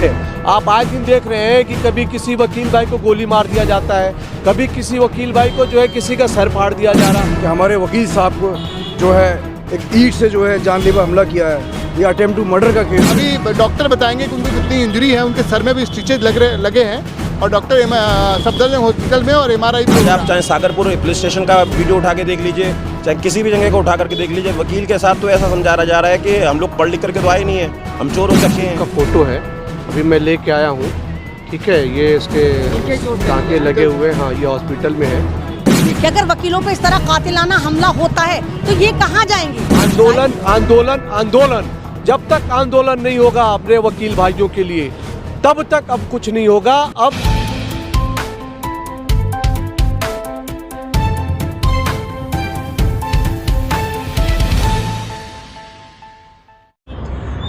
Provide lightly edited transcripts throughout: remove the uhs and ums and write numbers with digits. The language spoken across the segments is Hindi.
है। आप आए दिन देख रहे हैं कि कभी किसी वकील भाई को गोली मार दिया जाता है, कभी किसी वकील भाई को जो है किसी का सर फाड़ दिया जा रहा है। कि हमारे वकील साहब को जो है एक ईंट से जो है जानलेवा हमला किया है, ये अटेम्प्ट टू मर्डर का केस। अभी डॉक्टर बताएंगे कि उनको कितनी इंजरी है, उनके सर में भी स्टिचेज लगे हैं और डॉक्टर सफदरजंग हॉस्पिटल में और MRI भी। आप चाहे सागरपुर पुलिस स्टेशन का वीडियो उठा के देख लीजिए, चाहे किसी भी जगह को उठा करके देख लीजिए, वकील के साथ तो ऐसा समझा जा रहा है कि हम लोग पढ़ लिख करके तो आए नहीं है, हम चोर हो सकते हैं। का फोटो है, अभी मैं लेके आया हूँ, ठीक है। ये इसके टाँके लगे हुए, हाँ ये हॉस्पिटल में है। कि अगर वकीलों पे इस तरह कातिलाना हमला होता है तो ये कहाँ जाएंगे? आंदोलन आंदोलन आंदोलन, जब तक आंदोलन नहीं होगा अपने वकील भाइयों के लिए, तब तक अब कुछ नहीं होगा। अब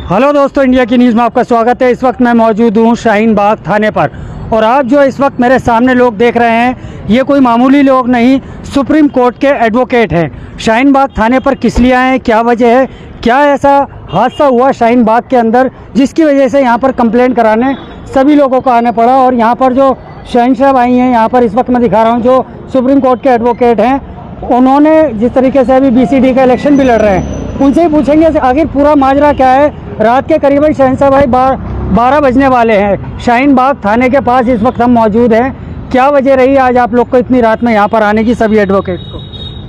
हेलो दोस्तों, इंडिया की न्यूज़ में आपका स्वागत है। इस वक्त मैं मौजूद हूँ शाहीन बाग थाने पर और आप जो इस वक्त मेरे सामने लोग देख रहे हैं, ये कोई मामूली लोग नहीं, सुप्रीम कोर्ट के एडवोकेट हैं। शाहीन बाग थाने पर किस लिए आए, क्या वजह है, क्या ऐसा हादसा हुआ शाहीन बाग के अंदर जिसकी वजह से यहाँ पर कंप्लेंट कराने सभी लोगों को आना पड़ा। और यहाँ पर जो शाहीन साहब आई हैं, यहाँ पर इस वक्त मैं दिखा रहा हूँ, जो सुप्रीम कोर्ट के एडवोकेट हैं, उन्होंने जिस तरीके से अभी BCD का इलेक्शन भी लड़ रहे हैं, उनसे ही पूछेंगे आखिर पूरा माजरा क्या है। रात के करीबन शहंशाह भाई 12 बजने वाले हैं। शाहीन बाग थाने के पास इस वक्त हम मौजूद हैं। क्या वजह रही आज आप लोग को इतनी रात में यहाँ पर आने की, सभी एडवोकेट को?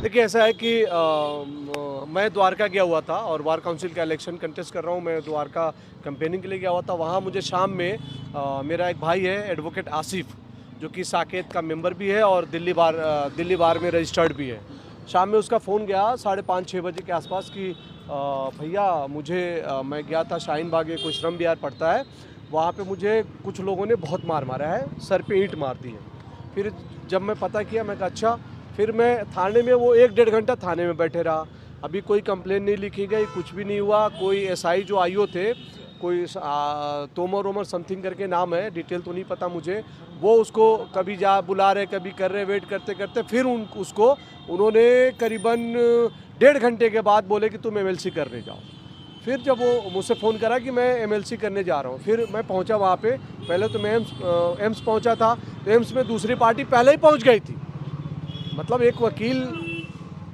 देखिए, ऐसा है कि मैं द्वारका गया हुआ था और बार काउंसिल का इलेक्शन कंटेस्ट कर रहा हूँ। मैं द्वारका कैंपेनिंग के लिए गया हुआ था। वहाँ मुझे शाम में मेरा एक भाई है एडवोकेट आसिफ, जो कि साकेत का मेंबर भी है और दिल्ली बार में रजिस्टर्ड भी है। शाम में उसका फ़ोन गया 5:30-6 बजे के आसपास कि भैया मैं गया था शाहीन बाग, ये कोई श्रम विहार पड़ता है, वहाँ पे मुझे कुछ लोगों ने बहुत मार मारा है, सर पे ईंट मार दी है। फिर जब मैं पता किया, मैं कहा अच्छा। फिर मैं थाने में वो 1-1.5 घंटा थाने में बैठे रहा। अभी कोई कंप्लेन नहीं लिखी गई, कुछ भी नहीं हुआ। कोई SI जो IO थे, कोई तोमर समथिंग करके नाम है, डिटेल तो नहीं पता मुझे, वो उसको कभी बुला रहे, कभी कर रहे, वेट करते करते फिर उसको उन्होंने करीबन 1.5 घंटे के बाद बोले कि तुम MLC करने जाओ। फिर जब वो मुझसे फ़ोन करा कि मैं MLC करने जा रहा हूँ, फिर मैं पहुँचा वहाँ पे। पहले तो मैं एम्स पहुँचा था, तो एम्स में दूसरी पार्टी पहले ही पहुँच गई थी। मतलब एक वकील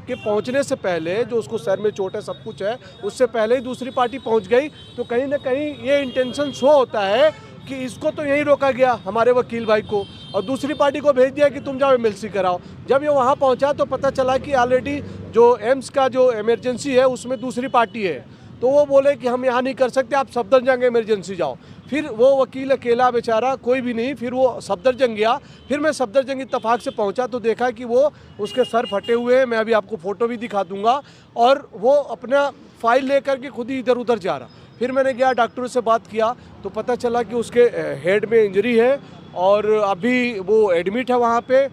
के पहुंचने से पहले, जो उसको सर में चोट है, सब कुछ है, उससे पहले ही दूसरी पार्टी पहुंच गई। तो कहीं ना कहीं ये इंटेंशन शो होता है कि इसको तो यहीं रोका गया, हमारे वकील भाई को, और दूसरी पार्टी को भेज दिया कि तुम जाओ MLC कराओ। जब ये वहाँ पहुँचा तो पता चला कि ऑलरेडी जो एम्स का जो इमरजेंसी है उसमें दूसरी पार्टी है। तो वो बोले कि हम यहाँ नहीं कर सकते, आप सफदरजंग इमरजेंसी जाओ। फिर वो वकील अकेला बेचारा, कोई भी नहीं, फिर वो सफदरजंग गया। फिर मैं सफदरजंग इत्तफाक से पहुंचा तो देखा कि वो उसके सर फटे हुए हैं, मैं अभी आपको फ़ोटो भी दिखा दूंगा, और वो अपना फाइल लेकर के खुद ही इधर उधर जा रहा। फिर मैंने गया, डॉक्टर से बात किया तो पता चला कि उसके हेड में इंजरी है और अभी वो एडमिट है वहाँ पे।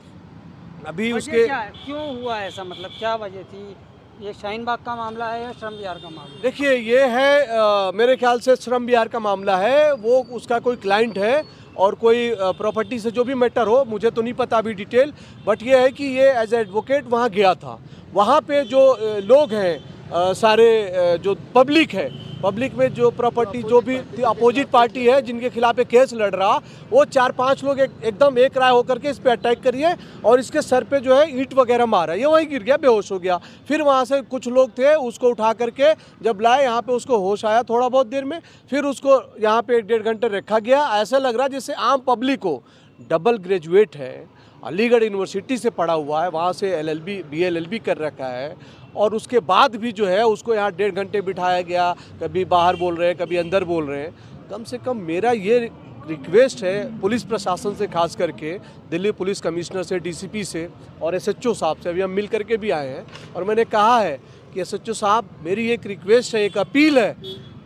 अभी उसके क्यों हुआ ऐसा, मतलब क्या वजह थी? ये शाहीन बाग का मामला है या श्रम विहार का मामला? देखिए, ये है मेरे ख्याल से श्रम विहार का मामला है। वो उसका कोई क्लाइंट है और कोई प्रॉपर्टी से जो भी मैटर हो, मुझे तो नहीं पता अभी डिटेल, बट ये है कि ये एज एडवोकेट वहाँ गया था। वहाँ पे जो लोग हैं सारे, जो पब्लिक है, पब्लिक में जो प्रॉपर्टी, जो भी अपोजिट पार्टी है जिनके खिलाफ ये केस लड़ रहा, वो 4-5 लोग एकदम एक राय होकर के इस पे अटैक करिए और इसके सर पे जो है ईंट वगैरह मारा। ये वहीं गिर गया, बेहोश हो गया। फिर वहाँ से कुछ लोग थे, उसको उठा करके जब लाए यहाँ पे, उसको होश आया थोड़ा बहुत देर में, फिर उसको यहाँ पे 1-1.5 घंटे रखा गया। ऐसा लग रहा जैसे आम पब्लिक हो। डबल ग्रेजुएट है, अलीगढ़ यूनिवर्सिटी से पढ़ा हुआ है, वहाँ से LLB BLLB कर रखा है, और उसके बाद भी जो है उसको यहाँ 1.5 घंटे बिठाया गया। कभी बाहर बोल रहे हैं, कभी अंदर बोल रहे हैं। कम से कम मेरा ये रिक्वेस्ट है पुलिस प्रशासन से, खास करके दिल्ली पुलिस कमिश्नर से, DCP से और SHO साहब से, अभी हम मिल करके भी आए हैं, और मैंने कहा है कि SHO साहब, मेरी एक रिक्वेस्ट है, एक अपील है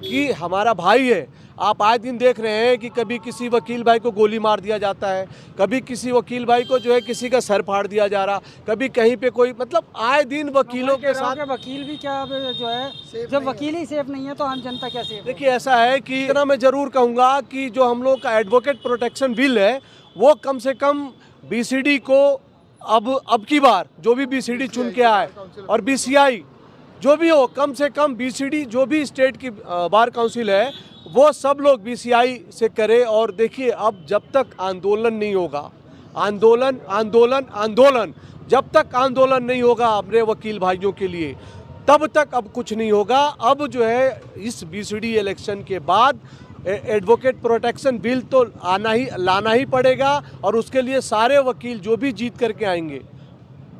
कि हमारा भाई है, आप आए दिन देख रहे हैं कि कभी किसी वकील भाई को गोली मार दिया जाता है, कभी किसी वकील भाई को जो है किसी का सर फाड़ दिया जा रहा, कभी कहीं पे कोई, मतलब आए दिन वकीलों के साथ। वकील भी क्या जो है, जब वकील ही सेफ नहीं है तो आम जनता क्या सेफ? देखिए, ऐसा है कि इतना मैं ज़रूर कहूँगा कि जो हम लोग का एडवोकेट प्रोटेक्शन बिल है, वो कम से कम BCD को अब की बार जो भी BCD चुन के आए, और BCI जो भी हो, कम से कम BCD जो भी स्टेट की बार काउंसिल है, वो सब लोग बीसीआई से करे। और देखिए, अब जब तक आंदोलन नहीं होगा, आंदोलन आंदोलन आंदोलन, जब तक आंदोलन नहीं होगा अपने वकील भाइयों के लिए, तब तक अब कुछ नहीं होगा। अब जो है इस बीसीडी इलेक्शन के बाद एडवोकेट प्रोटेक्शन बिल तो लाना ही पड़ेगा, और उसके लिए सारे वकील जो भी जीत करके आएंगे,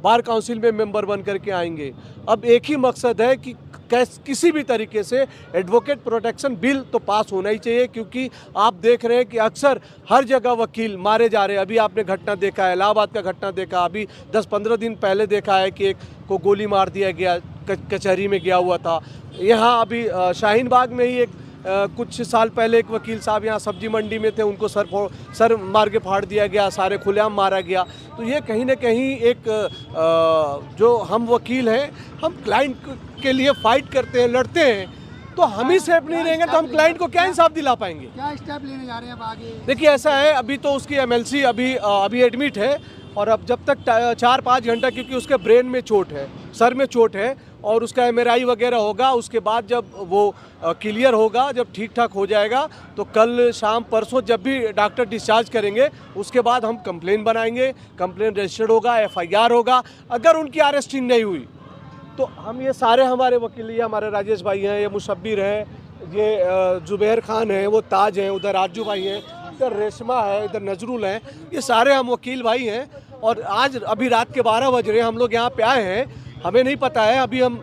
बार काउंसिल में मेंबर बन करके आएंगे। अब एक ही मकसद है कि किसी भी तरीके से एडवोकेट प्रोटेक्शन बिल तो पास होना ही चाहिए, क्योंकि आप देख रहे हैं कि अक्सर हर जगह वकील मारे जा रहे हैं। अभी आपने घटना देखा है, इलाहाबाद का घटना देखा, अभी 10-15 दिन पहले देखा है कि एक को गोली मार दिया गया, कचहरी में गया हुआ था। यहाँ अभी शाहीन बाग में ही एक कुछ साल पहले एक वकील साहब यहाँ सब्जी मंडी में थे, उनको सर मार के फाड़ दिया गया, सारे खुलेआम मारा गया। तो ये कहीं ना कहीं एक जो हम वकील हैं, हम क्लाइंट के लिए फाइट करते हैं, लड़ते हैं, तो हम ही सेफ नहीं रहेंगे तो हम क्लाइंट को क्या इंसाफ दिला पाएंगे? क्या स्टेप लेने जा रहे हैं अब आगे? देखिए, ऐसा है, अभी तो उसकी एमएलसी अभी एडमिट है, और अब जब तक 4-5 घंटा, क्योंकि उसके ब्रेन में चोट है, सर में चोट है, और उसका एमआरआई वगैरह होगा। उसके बाद जब वो क्लियर होगा, जब ठीक ठाक हो जाएगा, तो कल शाम परसों जब भी डॉक्टर डिस्चार्ज करेंगे, उसके बाद हम कंप्लेन बनाएंगे, कंप्लेन रजिस्टर्ड होगा, एफआईआर होगा। अगर उनकी अरेस्टिंग नहीं हुई तो हम ये सारे हमारे वकील, ये हमारे राजेश भाई हैं, ये मुशब्बिर हैं, ये जुबैर खान हैं, वो ताज हैं, उधर राजू भाई हैं, इधर रेशमा है, इधर नजरुल हैं, ये सारे हम वकील भाई हैं। और आज अभी रात के 12 बज रहे हैं, हम लोग यहाँ पे आए हैं, हमें नहीं पता है, अभी हम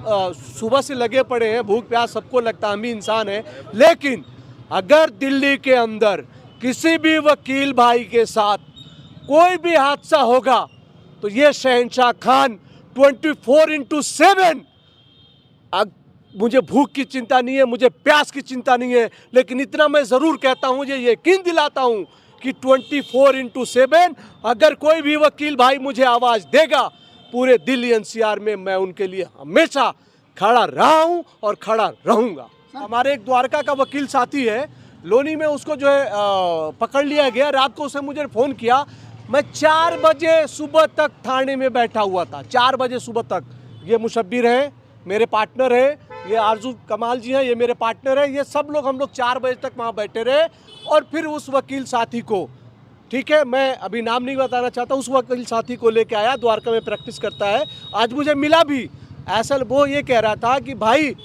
सुबह से लगे पड़े हैं, भूख प्यास सबको लगता है, हम भी इंसान हैं। लेकिन अगर दिल्ली के अंदर किसी भी वकील भाई के साथ कोई भी हादसा होगा, तो ये शहंशाह खान 24/7, मुझे भूख की चिंता नहीं है, मुझे प्यास की चिंता नहीं है, लेकिन इतना मैं ज़रूर कहता हूँ, ये यकीन दिलाता हूँ कि 24/7 अगर कोई भी वकील भाई मुझे आवाज़ देगा, पूरे दिल्ली एनसीआर में मैं उनके लिए हमेशा खड़ा रहा हूँ और खड़ा रहूँगा। हमारे एक द्वारका का वकील साथी है, लोनी में उसको जो है पकड़ लिया गया। रात को उसने मुझे फ़ोन किया, मैं 4 बजे सुबह तक थाने में बैठा हुआ था, 4 बजे सुबह तक। ये मुशब्बिर हैं, मेरे पार्टनर हैं, ये आरजू कमाल जी हैं, ये मेरे पार्टनर हैं, ये सब लोग, हम लोग 4 बजे तक वहाँ बैठे रहे। और फिर उस वकील साथी को, ठीक है, मैं अभी नाम नहीं बताना चाहता, उस वकील साथी को लेके आया, द्वारका में प्रैक्टिस करता है, आज मुझे मिला भी। ऐसा वो ये कह रहा था कि भाई,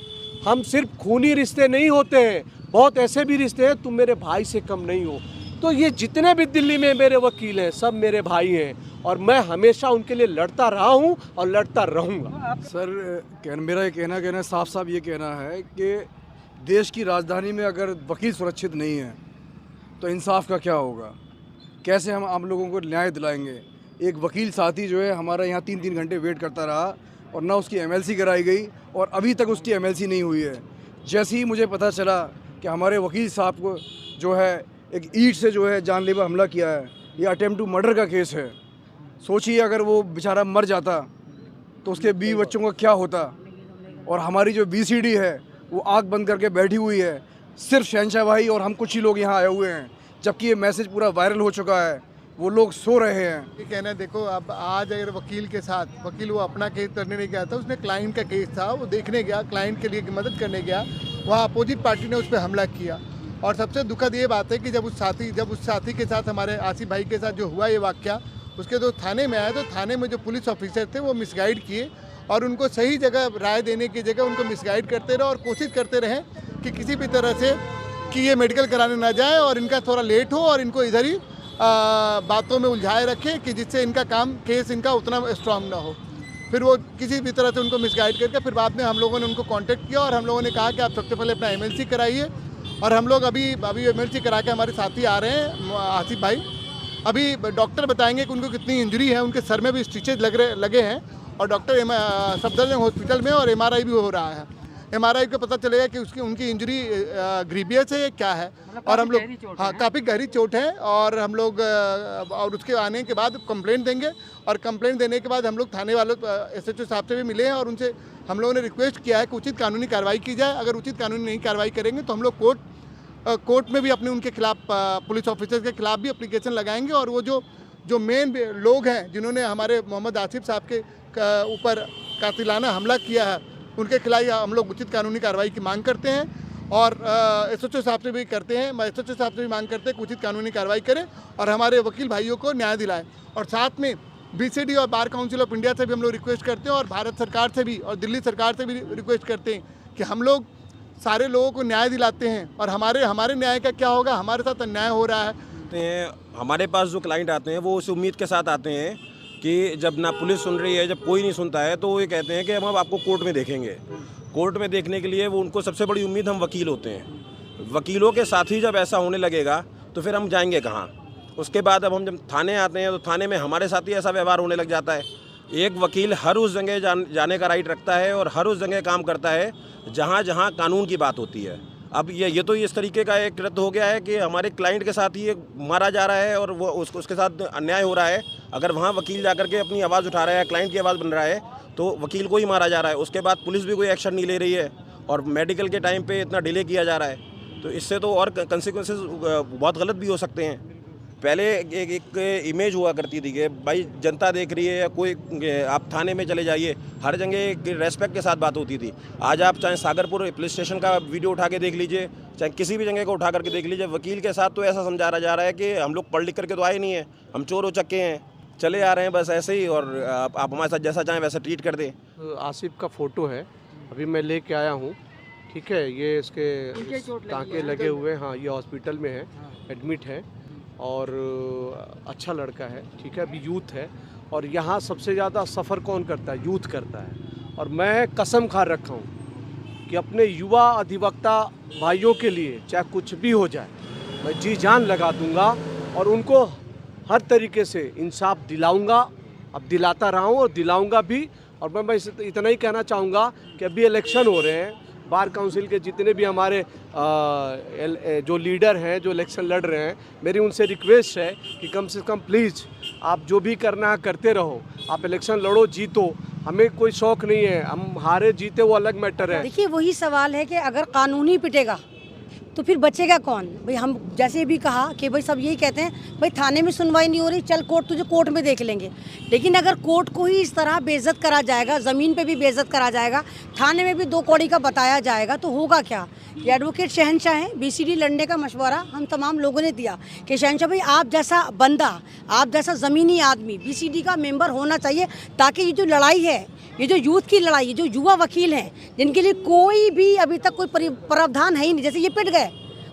हम सिर्फ खूनी रिश्ते नहीं होते हैं, बहुत ऐसे भी रिश्ते हैं, तुम मेरे भाई से कम नहीं हो। तो ये जितने भी दिल्ली में मेरे वकील हैं, सब मेरे भाई हैं, और मैं हमेशा उनके लिए लड़ता रहा हूँ और लड़ता रहूँगा। सर, मेरा ये कहना साफ ये कहना है कि देश की राजधानी में अगर वकील सुरक्षित नहीं है तो इंसाफ का क्या होगा? कैसे हम आम लोगों को न्याय दिलाएंगे? एक वकील साथी जो है हमारा यहाँ 3-3 घंटे वेट करता रहा, और ना उसकी एमएलसी कराई गई, और अभी तक उसकी एमएलसी नहीं हुई है। जैसे ही मुझे पता चला कि हमारे वकील साहब को जो है एक ईंट से जो है जानलेवा हमला किया है, ये अटेम्प्ट टू मर्डर का केस है। सोचिए, अगर वो बेचारा मर जाता तो उसके 20 बच्चों का क्या होता। और हमारी जो बीसीडी है वो आँख बंद करके बैठी हुई है, सिर्फ शहंशाह भाई और हम कुछ ही लोग यहाँ आए हुए हैं, जबकि ये मैसेज पूरा वायरल हो चुका है, वो लोग सो रहे हैं। ये कहना है, देखो, अब आज अगर वकील के साथ, वकील वो अपना केस करने नहीं गया था, उसने क्लाइंट का केस था, वो देखने गया, क्लाइंट के लिए मदद करने गया, वहाँ अपोजिट पार्टी ने उस पर हमला किया। और सबसे दुखद ये बात है कि जब उस साथी के साथ, हमारे आसिफ भाई के साथ जो हुआ ये वाक़या, उसके जो थाने में आया, तो थाने में जो पुलिस ऑफिसर थे वो मिसगाइड किए, और उनको सही जगह राय देने की जगह उनको मिसगाइड करते रहे, और कोशिश करते रहे कि किसी भी तरह से कि ये मेडिकल कराने ना जाए और इनका थोड़ा लेट हो, और इनको इधर ही बातों में उलझाए रखें कि जिससे इनका केस इनका उतना स्ट्रांग ना हो। फिर वो किसी भी तरह से उनको मिसगाइड करके फिर बाद में हम लोगों ने उनको कांटेक्ट किया, और हम लोगों ने कहा कि आप सबसे पहले अपना एमएलसी कराइए। और हम लोग अभी एमएलसी करा के, हमारे साथी आ रहे हैं आसिफ भाई, अभी डॉक्टर बताएंगे कि उनको कितनी इंजरी है, उनके सर में भी स्टिचेज लगे हैं, और डॉक्टर सफदरजंग हॉस्पिटल में, और एमआरआई भी हो रहा है। एमआरआई को पता चलेगा कि उनकी इंजरी ग्रीवियस है या क्या है। और हम लोग, हाँ, काफ़ी गहरी चोट है, और हम लोग और उसके आने के बाद कंप्लेंट देंगे, और कंप्लेंट देने के बाद हम लोग थाने वालों SHO साहब से भी मिले हैं, और उनसे हम लोगों ने रिक्वेस्ट किया है कि उचित कानूनी कार्रवाई की जाए। अगर उचित कानूनी नहीं कार्रवाई करेंगे तो हम लोग कोर्ट में भी अपने उनके खिलाफ, पुलिस ऑफिसर्स के खिलाफ भी एप्लीकेशन लगाएंगे। और वो जो मेन लोग हैं जिन्होंने हमारे मोहम्मद आसिफ साहब के ऊपर कातिलाना हमला किया है, उनके खिलाफ हम लोग उचित कानूनी कार्रवाई की मांग करते हैं। और एसएचओ साहब से भी करते हैं, एसएचओ साहब से भी मांग करते हैं कि उचित कानूनी कार्रवाई करें और हमारे वकील भाइयों को न्याय दिलाएं। और साथ में बीसीडी और बार काउंसिल ऑफ इंडिया से भी हम लोग रिक्वेस्ट करते हैं और भारत सरकार से भी और दिल्ली सरकार से भी रिक्वेस्ट करते हैं कि हम लोग सारे लोगों को न्याय दिलाते हैं और हमारे न्याय का क्या होगा, हमारे साथ अन्याय हो रहा है। हमारे पास जो क्लाइंट आते हैं वो उस उम्मीद के साथ आते हैं कि जब ना पुलिस सुन रही है, जब कोई नहीं सुनता है, तो वो ये कहते हैं कि हम अब आपको कोर्ट में देखेंगे। कोर्ट में देखने के लिए वो उनको सबसे बड़ी उम्मीद हम वकील होते हैं। वकीलों के साथ ही जब ऐसा होने लगेगा तो फिर हम जाएंगे कहाँ। उसके बाद अब हम जब थाने आते हैं तो थाने में हमारे साथ ही ऐसा व्यवहार होने लग जाता है। एक वकील हर उस जगह जाने का राइट रखता है और हर उस जगह काम करता है जहाँ जहाँ कानून की बात होती है। अब ये तो इस तरीके का एक कृत्य हो गया है कि हमारे क्लाइंट के साथ ही मारा जा रहा है और वो उसके साथ अन्याय हो रहा है। अगर वहाँ वकील जाकर के अपनी आवाज़ उठा रहा है, क्लाइंट की आवाज़ बन रहा है, तो वकील को ही मारा जा रहा है। उसके बाद पुलिस भी कोई एक्शन नहीं ले रही है और मेडिकल के टाइम पे इतना डिले किया जा रहा है। तो इससे तो और कंसिक्वेंसेस बहुत गलत भी हो सकते हैं। पहले एक इमेज हुआ करती थी कि भाई जनता देख रही है या कोई, आप थाने में चले जाइए, हर जगह रेस्पेक्ट के साथ बात होती थी। आज आप चाहे सागरपुर पुलिस स्टेशन का वीडियो उठा के देख लीजिए, चाहे किसी भी जगह को उठा करके देख लीजिए, वकील के साथ तो ऐसा समझाया जा रहा है कि हम लोग पढ़ लिख करके तो आए नहीं हैं, हम चोर हो चक्के हैं, चले आ रहे हैं बस ऐसे ही, और आप हमारे साथ जैसा चाहें वैसा ट्रीट कर दें। आसिफ का फ़ोटो है, अभी मैं लेके आया हूँ, ठीक है। ये इसके टाँके लगे हुए, हाँ, ये हॉस्पिटल में है, एडमिट है और अच्छा लड़का है, ठीक है। अभी यूथ है और यहाँ सबसे ज़्यादा सफ़र कौन करता है? यूथ करता है। और मैं कसम खा रखा हूँ कि अपने युवा अधिवक्ता भाइयों के लिए चाहे कुछ भी हो जाए, मैं जी जान लगा दूंगा और उनको हर तरीके से इंसाफ दिलाऊंगा। अब दिलाता रहा हूँ और दिलाऊंगा भी। और मैं इतना ही कहना चाहूँगा कि अभी इलेक्शन हो रहे हैं, बार काउंसिल के जितने भी हमारे जो लीडर हैं, जो इलेक्शन लड़ रहे हैं, मेरी उनसे रिक्वेस्ट है कि कम से कम प्लीज़ आप जो भी करना है करते रहो, आप इलेक्शन लड़ो, जीतो, हमें कोई शौक नहीं है, हम हारे जीते वो अलग मैटर है। देखिए वही सवाल है कि अगर कानून ही पिटेगा तो फिर बचेगा कौन? भाई हम जैसे भी कहा कि भाई सब यही कहते हैं भाई थाने में सुनवाई नहीं हो रही, चल कोर्ट, तुझे कोर्ट में देख लेंगे। लेकिन अगर कोर्ट को ही इस तरह बेइज्जत करा जाएगा, ज़मीन पे भी बेइज्जत करा जाएगा, थाने में भी दो कौड़ी का बताया जाएगा, तो होगा क्या? ये एडवोकेट शहंशाह हैं। बीसीडी लड़ने का मशवरा हम तमाम लोगों ने दिया कि शहंशाह भाई आप जैसा बंदा, आप जैसा ज़मीनी आदमी बीसीडी का मेंबर होना चाहिए, ताकि ये जो लड़ाई है, ये जो यूथ की लड़ाई, ये जो युवा वकील हैं जिनके लिए कोई भी अभी तक कोई प्रावधान है ही नहीं, जैसे ये पिट गए,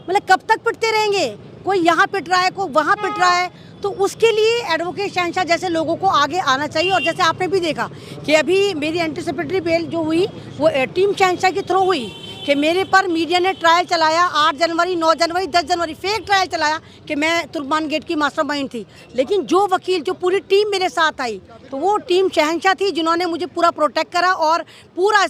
मतलब कब तक पिटते रहेंगे? कोई यहाँ पिट रहा है, कोई वहाँ पिट रहा है, तो उसके लिए एडवोकेट शहंशाह जैसे लोगों को आगे आना चाहिए। और जैसे आपने भी देखा कि अभी मेरी एंटीसिपेटरी बेल जो हुई वो टीम शहंशाह के थ्रू हुई कि मेरे पर मीडिया ने ट्रायल चलाया 8 जनवरी, 9 जनवरी, 10 जनवरी, फेक ट्रायल चलाया कि मैं तुर्कमान गेट की मास्टरमाइंड थी। लेकिन जो वकील, जो पूरी टीम मेरे साथ आई, तो वो टीम शहंशाह थी जिन्होंने मुझे पूरा प्रोटेक्ट करा और पूरा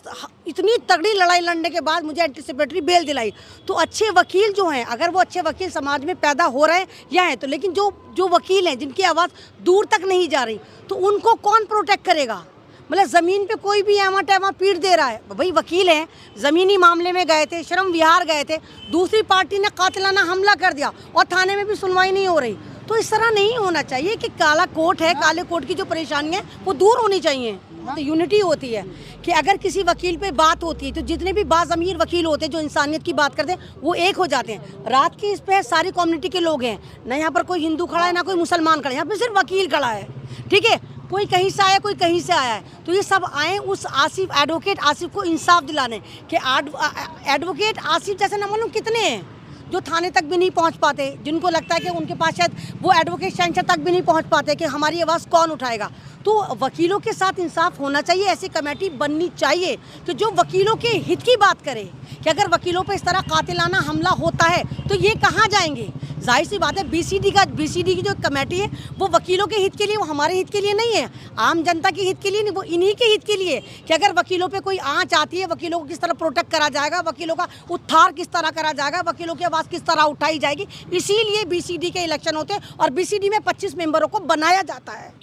इतनी तगड़ी लड़ाई लड़ने के बाद मुझे एंटीसिपेटरी बेल दिलाई। तो अच्छे वकील जो हैं, अगर वो अच्छे वकील समाज में पैदा हो रहे हैं या हैं, तो लेकिन जो वकील हैं जिनकी आवाज़ दूर तक नहीं जा रही, तो उनको कौन प्रोटेक्ट करेगा? मतलब ज़मीन पे कोई भी एमा टेमा पीट दे रहा है। भाई वकील हैं, ज़मीनी मामले में गए थे, श्रम विहार गए थे, दूसरी पार्टी ने कातिलाना हमला कर दिया और थाने में भी सुनवाई नहीं हो रही। तो इस तरह नहीं होना चाहिए कि काला कोट है, काले कोट की जो परेशानियाँ वो दूर होनी चाहिए। तो यूनिटी होती है कि अगर किसी वकील पे बात होती है तो जितने भी बाज़मीर वकील होते हैं जो इंसानियत की बात करते हैं वो एक हो जाते हैं। रात की इस पे सारी कम्युनिटी के लोग हैं, ना यहाँ पर कोई हिंदू खड़ा है ना कोई मुसलमान खड़ा है, यहाँ पे सिर्फ वकील खड़ा है, ठीक है। कोई कहीं से आया, कोई कहीं से आया है, तो ये सब आए उस आसिफ, एडवोकेट आसिफ को इंसाफ दिलाने कि एडवोकेट आसिफ जैसे ना मालूम कितने हैं जो थाने तक भी नहीं पहुंच पाते, जिनको लगता है कि उनके पास शायद वो एडवोकेट शहंशाह तक भी नहीं पहुंच पाते कि हमारी आवाज़ कौन उठाएगा। तो वकीलों के साथ इंसाफ होना चाहिए, ऐसी कमेटी बननी चाहिए कि जो वकीलों के हित की बात करे कि अगर वकीलों पे इस तरह कातिलाना हमला होता है तो ये कहाँ जाएंगे? जाहिर सी बात है बीसीडी की जो कमेटी है वो वकीलों के हित के लिए, वो हमारे हित के लिए नहीं है, आम जनता के हित के लिए नहीं, वो इन्हीं के हित के लिए कि अगर वकीलों पे कोई आँच आती है, वकीलों को किस तरह प्रोटेक्ट करा जाएगा, वकीलों का उत्थान किस तरह करा जाएगा, वकीलों की आवाज़ किस तरह उठाई जाएगी। इसीलिए बीसीडी के इलेक्शन होते हैं और बीसीडी में 25 मेंबरों को बनाया जाता है।